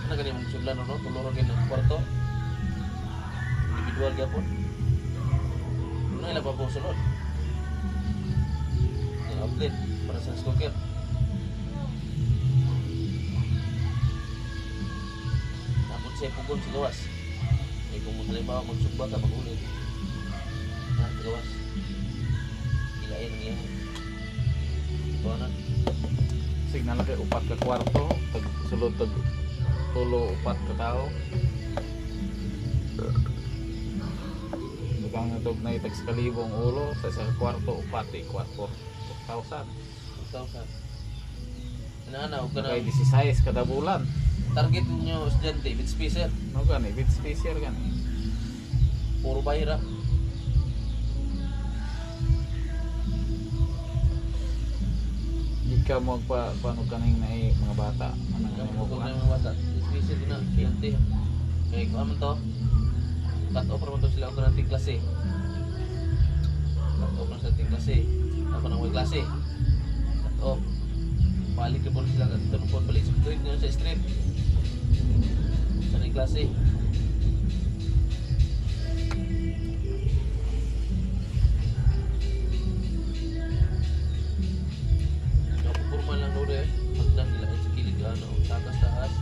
na gani mong sudlan no, tuloro gani ng kwarto. Individual gyapon. Ano ila pa po sulod? Ang outlet para sa smoker. Tapos siya pugon sa gawas. Eh kung halimbawa magsugba ka mag-ulit. Sa gawas. Ilayan niya. Ito na. Signal kay upat ka kwarto, tag sulod tag tulo upat ka tao. Bukang natog na itag sa kalibong ulo sa isang kwarto upat kwarto 4,000. 2,000. Inaanaw ka na. Kay 16 kada bulan. Target nyo estudyante, bit spacer. No gani, bit spacer gani. Puro bayra. Ikaw mo paano kaning na mga bata ano Ang mo pagod ba? na yung mga bata. Bit spacer din na. Estudyante. Kaya kung ano to, cut off naman to sila ako ng ating klase. Cut off na sa ating klase. Ako nang may klase. Cut off. Balik na po sila at tanong balik sa street ngayon sa street. Sa ating klase. Formal lang doon eh. Magdang nila sa kilid ano, takas-taas.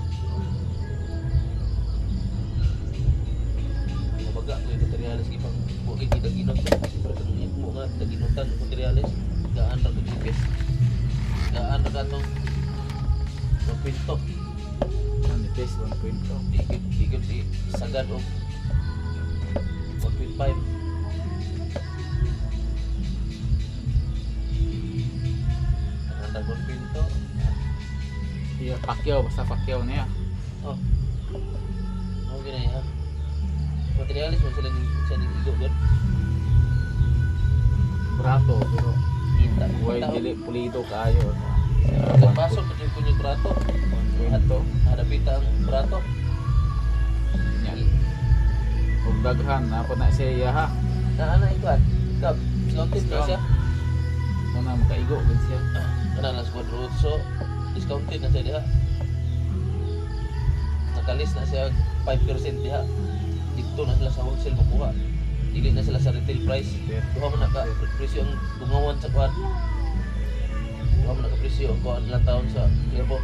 Mabaga ko yung materialis ipang huwag kita ginot. Pero kanina mo nga, naginutan yung materialis. Gaan na itong GPS. Gaan na itong pinto. Manifest 1.2. Bigod di sagad o 1.5. Ang pinto. Iya, pakyaw basta pakyaw niya. Oh. Ano ginaya? Materialis mo sila ni Igor. Brato pero Kita. buhay dili pulido kayo. Ang baso pa din kunyag brato. 1.2. Ada pita ang brato. Yan. Ug daghan na na siya iya ha. Ano ito at? Kap, discounted na siya. Muna makaigo gud siya. Ano na squad root so discounted na siya diha. Nakalis na siya 5% diha. Dito na sila sa wholesale makuha. Dili na sila sa retail price. Duha man naka presyo ang bungawan sa kwan. Duha man naka presyo ang kwan ilang taon sa Clearbo.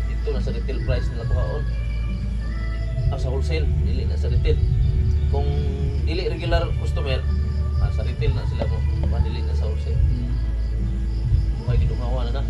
Dito na sa retail price nila kuhaon. Sa wholesale, dili na sa retail. Kung dili regular customer, sa retail na sila mo, dili na sa wholesale. Buhay gidungawan na na.